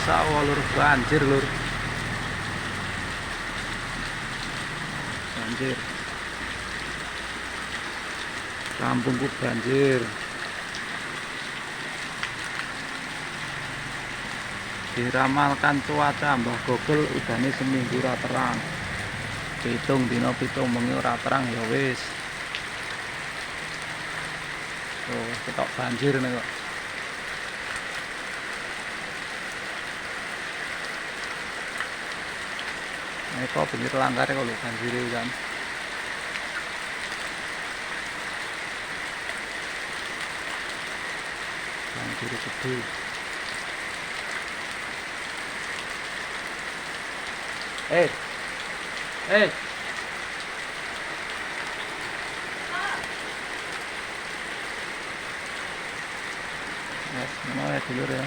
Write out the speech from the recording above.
sawah lur, banjir lur. Banjir. Kampungku banjir. Diramalkan cuaca Mbah Google udane seminggu ora terang. Pitung dina pitung bengi ora terang ya wis. Oh, ketok banjir nih kok. Ini kok pinggir langgar kok lho banjir kan. Banjir gede. Eh. Ya, mana ya dulur ya.